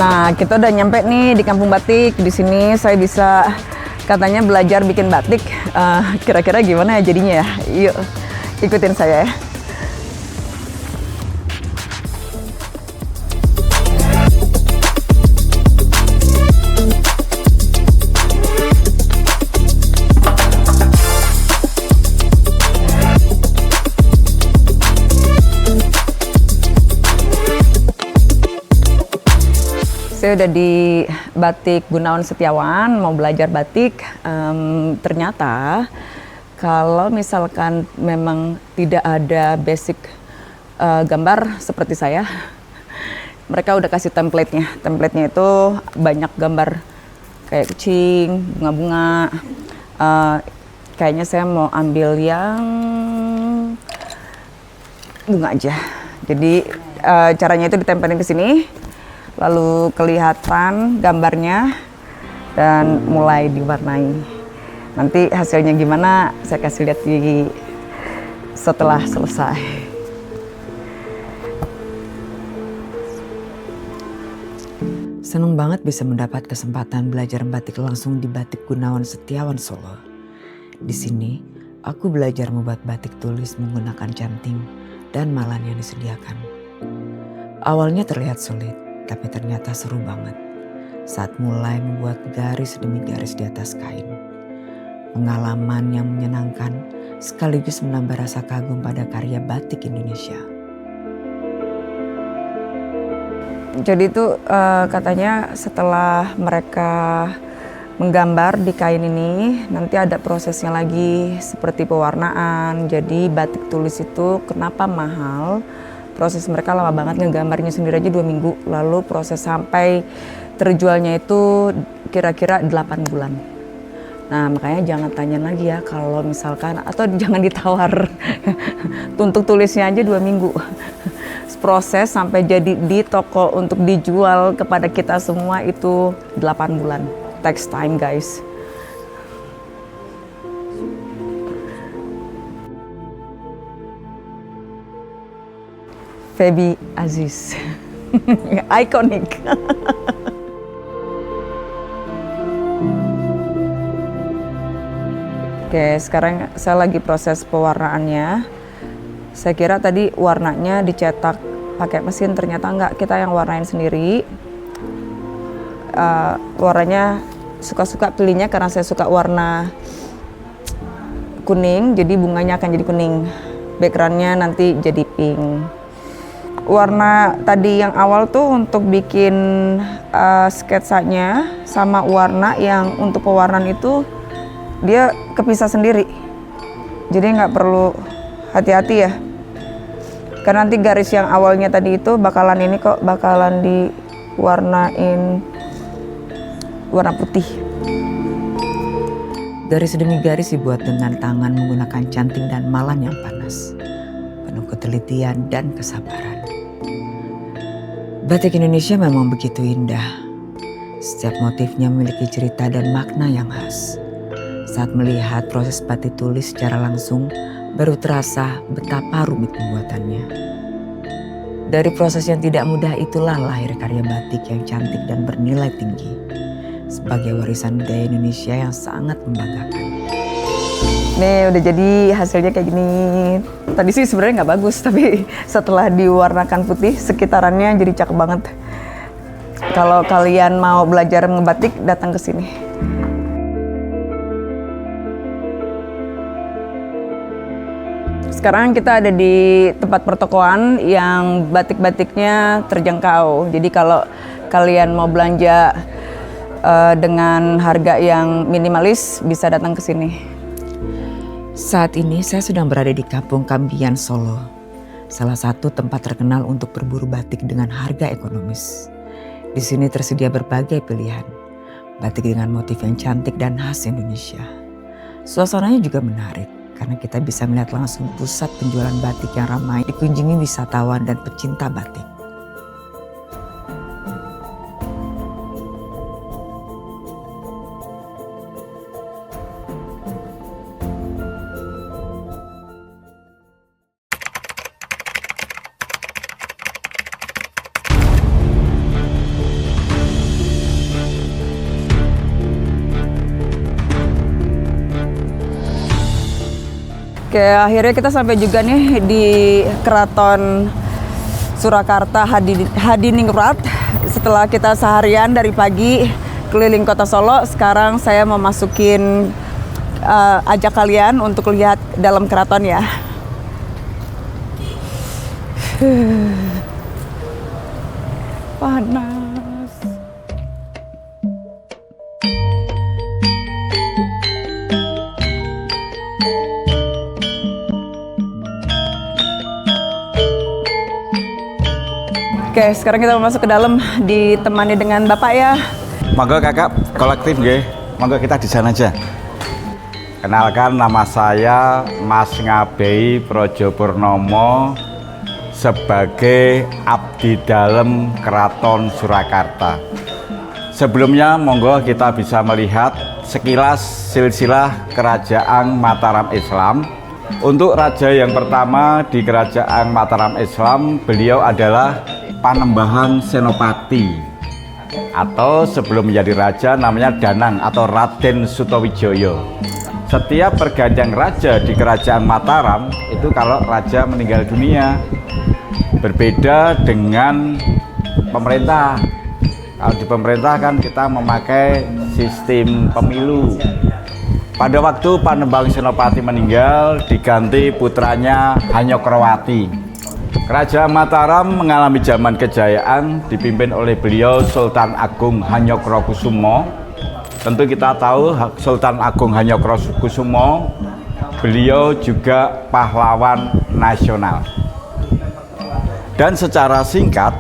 Nah, kita udah nyampe nih di Kampung Batik. Di sini saya bisa katanya belajar bikin batik. Kira-kira gimana ya jadinya ya? Yuk, ikutin saya ya. Saya udah di Batik Gunawan Setiawan, mau belajar batik. Ternyata kalau misalkan memang tidak ada basic gambar seperti saya, mereka udah kasih template-nya. Template-nya itu banyak gambar kayak kucing, bunga-bunga. Kayaknya saya mau ambil yang bunga aja. Jadi caranya itu ditempelin ke sini. Lalu kelihatan gambarnya dan mulai diwarnai. Nanti hasilnya gimana saya kasih lihat setelah selesai. Senang banget bisa mendapat kesempatan belajar batik langsung di Batik Gunawan Setiawan Solo. Di sini aku belajar membuat batik tulis menggunakan canting dan malan yang disediakan. Awalnya terlihat sulit, tapi ternyata seru banget saat mulai membuat garis demi garis di atas kain. Pengalaman yang menyenangkan sekaligus menambah rasa kagum pada karya batik Indonesia. Jadi itu katanya setelah mereka menggambar di kain ini, nanti ada prosesnya lagi seperti pewarnaan. Jadi batik tulis itu kenapa mahal? Proses mereka lama banget, ngegambarnya sendiri aja 2 minggu. Lalu proses sampai terjualnya itu kira-kira 8 bulan. Nah makanya jangan tanya lagi ya kalau misalkan, atau jangan ditawar. Untuk tulisnya aja 2 minggu. Proses sampai jadi di toko untuk dijual kepada kita semua itu 8 bulan. Takes time guys. Feby Aziz, ikonik. Oke, sekarang saya lagi proses pewarnaannya. Saya kira tadi warnanya dicetak pakai mesin, ternyata enggak, kita yang warnain sendiri. Warnanya suka-suka pilihnya karena saya suka warna kuning, jadi bunganya akan jadi kuning. Backgroundnya nanti jadi pink. Warna tadi yang awal tuh untuk bikin sketsanya sama warna yang untuk pewarnaan itu dia kepisah sendiri. Jadi nggak perlu hati-hati ya. Karena nanti garis yang awalnya tadi itu bakalan ini kok, bakalan diwarnain warna putih. Garis demi garis dibuat dengan tangan menggunakan canting dan malan yang panas. Penuh ketelitian dan kesabaran. Batik Indonesia memang begitu indah. Setiap motifnya memiliki cerita dan makna yang khas. Saat melihat proses batik tulis secara langsung, baru terasa betapa rumit pembuatannya. Dari proses yang tidak mudah itulah lahir karya batik yang cantik dan bernilai tinggi. Sebagai warisan budaya Indonesia yang sangat membanggakan. Nih udah jadi hasilnya kayak gini. Tadi sih sebenarnya nggak bagus, tapi setelah diwarnakan putih sekitarannya jadi cakep banget. Kalau kalian mau belajar ngebatik, datang ke sini. Sekarang kita ada di tempat pertokoan yang batik-batiknya terjangkau. Jadi kalau kalian mau belanja dengan harga yang minimalis, bisa datang ke sini. Saat ini saya sedang berada di Kampung Kambian, Solo. Salah satu tempat terkenal untuk berburu batik dengan harga ekonomis. Di sini tersedia berbagai pilihan. Batik dengan motif yang cantik dan khas Indonesia. Suasananya juga menarik karena kita bisa melihat langsung pusat penjualan batik yang ramai dikunjungi wisatawan dan pecinta batik. Oke, akhirnya kita sampai juga nih di Keraton Surakarta Hadiningrat. Setelah kita seharian dari pagi keliling kota Solo, sekarang saya mau masukin ajak kalian untuk lihat dalam keraton ya. Panas. Oke, sekarang kita mau masuk ke dalam, ditemani dengan Bapak ya. Monggo kakak, kolektif nggih. Monggo kita di sana aja. Kenalkan, nama saya Mas Ngabei Projo Purnomo sebagai abdi dalem Keraton Surakarta. Sebelumnya monggo kita bisa melihat sekilas silsilah Kerajaan Mataram Islam. Untuk raja yang pertama di Kerajaan Mataram Islam, beliau adalah Panembahan Senopati, atau sebelum menjadi raja namanya Danang atau Raden Sutawijaya. Setiap pergantian raja di Kerajaan Mataram itu kalau raja meninggal dunia, berbeda dengan pemerintah. Kalau di pemerintah kan kita memakai sistem pemilu. Pada waktu Panembahan Senopati meninggal, diganti putranya Hanyokrawati. Kerajaan Mataram mengalami zaman kejayaan dipimpin oleh beliau Sultan Agung Hanyokrokusumo. Tentu kita tahu Sultan Agung Hanyokrokusumo, beliau juga pahlawan nasional. Dan secara singkat,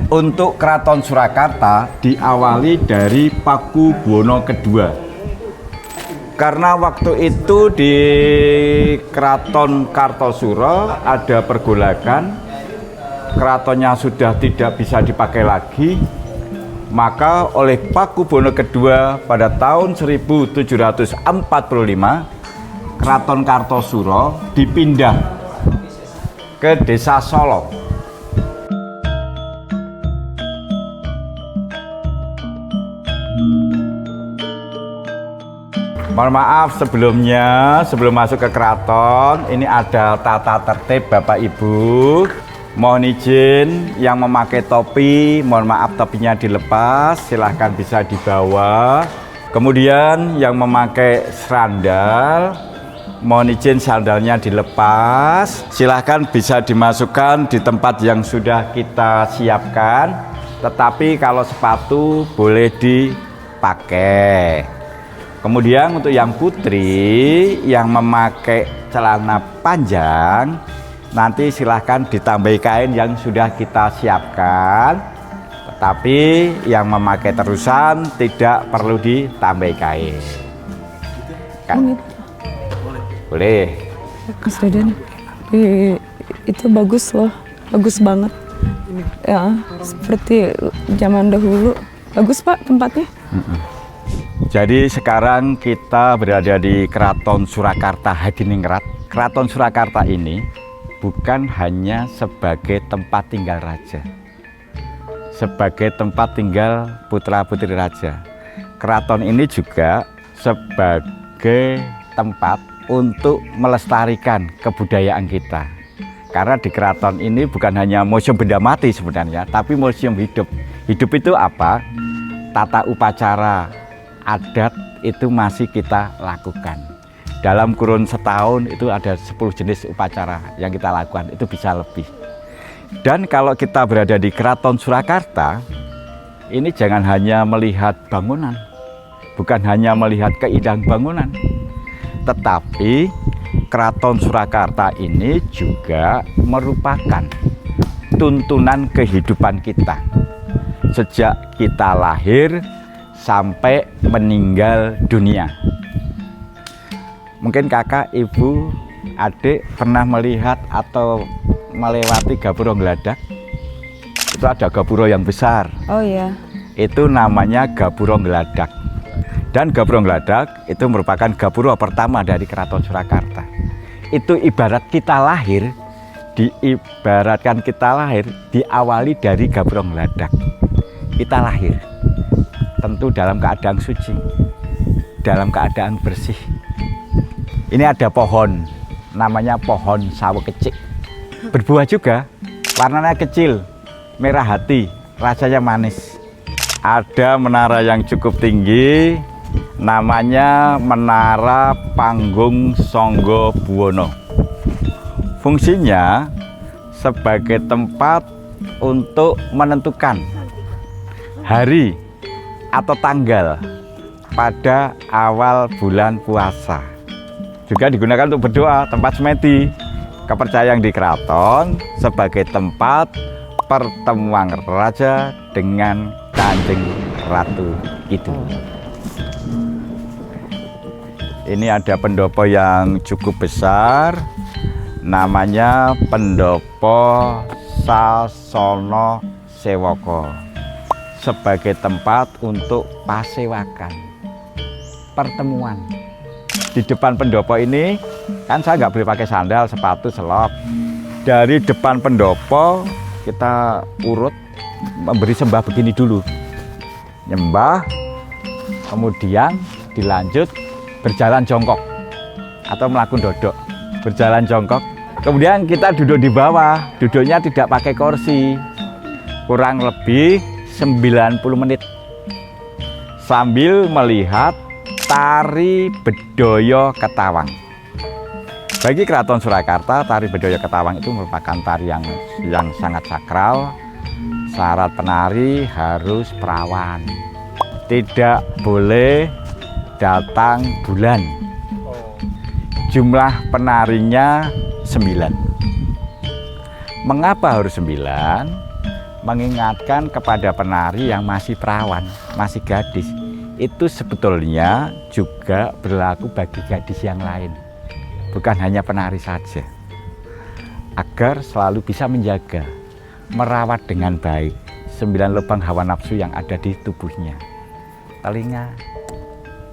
untuk Keraton Surakarta diawali dari Pakubuwono II. Karena waktu itu di Keraton Kartosuro ada pergolakan, keratonnya sudah tidak bisa dipakai lagi, maka oleh Pakubuwono II pada tahun 1745 Keraton Kartosuro dipindah ke Desa Solo. Mohon maaf sebelumnya, sebelum masuk ke keraton, ini ada tata tertib Bapak Ibu. Mohon izin yang memakai topi, mohon maaf topinya dilepas, silahkan bisa dibawa. Kemudian yang memakai sandal, mohon izin sandalnya dilepas, silahkan bisa dimasukkan di tempat yang sudah kita siapkan. Tetapi kalau sepatu boleh dipakai. Kemudian untuk yang putri yang memakai celana panjang, nanti silahkan ditambahi kain yang sudah kita siapkan. Tetapi yang memakai terusan tidak perlu ditambahi kain. Boleh. Mas Raden, itu bagus loh, bagus banget. Ya, seperti zaman dahulu. Bagus Pak tempatnya. Jadi sekarang kita berada di Keraton Surakarta Hadiningrat. Keraton Surakarta ini bukan hanya sebagai tempat tinggal raja, sebagai tempat tinggal putra-putri raja. Keraton ini juga sebagai tempat untuk melestarikan kebudayaan kita. Karena di keraton ini bukan hanya museum benda mati sebenarnya, tapi museum hidup. Hidup itu apa? Tata upacara adat itu masih kita lakukan. Dalam kurun setahun itu ada 10 jenis upacara yang kita lakukan, itu bisa lebih. Dan kalau kita berada di Keraton Surakarta, ini jangan hanya melihat bangunan, bukan hanya melihat keindahan bangunan, tetapi Keraton Surakarta ini juga merupakan tuntunan kehidupan kita. Sejak kita lahir sampai meninggal dunia. Mungkin kakak, ibu, adik pernah melihat atau melewati Gapura Ngladak. Itu ada Gapura yang besar. Oh iya. Itu namanya Gapura Ngladak. Dan Gapura Ngladak itu merupakan Gapura pertama dari Keraton Surakarta. Itu ibaratkan kita lahir diawali dari Gapura Ngladak. Kita lahir tentu dalam keadaan suci, dalam keadaan bersih. Ini ada pohon namanya pohon sawo kecik. Berbuah juga, warnanya kecil, merah hati, rasanya manis. Ada menara yang cukup tinggi, namanya Menara Panggung Sangga Buwana. Fungsinya sebagai tempat untuk menentukan hari atau tanggal pada awal bulan puasa. Juga digunakan untuk berdoa, tempat semedi. Kepercayaan di keraton sebagai tempat pertemuan raja dengan Kanjeng Ratu itu. Ini ada pendopo yang cukup besar, namanya Pendopo Sasana Sewaka, sebagai tempat untuk pasewakan, pertemuan. Di depan pendopo ini kan saya nggak boleh pakai sandal, sepatu, selop. Dari depan pendopo kita urut memberi sembah begini dulu, nyembah, kemudian dilanjut berjalan jongkok atau melakukan dodok, berjalan jongkok. Kemudian kita duduk di bawah, duduknya tidak pakai kursi, kurang lebih 90 menit sambil melihat tari Bedoyo Ketawang. Bagi Keraton Surakarta, tari Bedoyo Ketawang itu merupakan tari yang sangat sakral. Syarat penari harus perawan, tidak boleh datang bulan. Jumlah penarinya 9. Mengapa harus 9? Mengingatkan kepada penari yang masih perawan, masih gadis. Itu sebetulnya juga berlaku bagi gadis yang lain, bukan hanya penari saja, agar selalu bisa menjaga, merawat dengan baik 9 lubang hawa nafsu yang ada di tubuhnya. Telinga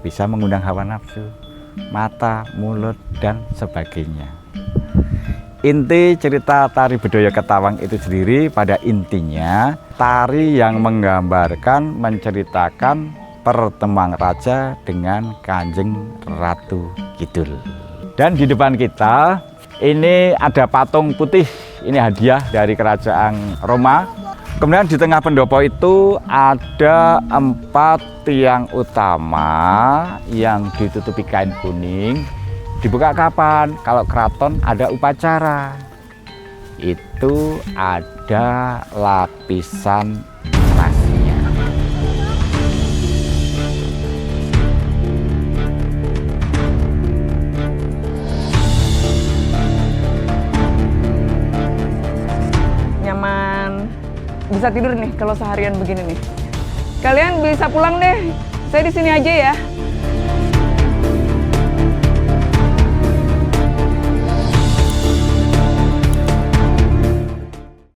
bisa mengundang hawa nafsu, mata, mulut, dan sebagainya. Inti cerita tari Bedoyo Ketawang itu sendiri pada intinya tari yang menggambarkan, menceritakan pertemuan raja dengan Kanjeng Ratu Kidul. Dan di depan kita ini ada patung putih, ini hadiah dari kerajaan Roma. Kemudian di tengah pendopo itu ada 4 tiang utama yang ditutupi kain kuning. Dibuka kapan? Kalau keraton ada upacara. Itu ada lapisan emasnya. Nyaman, bisa tidur nih kalau seharian begini nih. Kalian bisa pulang deh, saya di sini aja ya.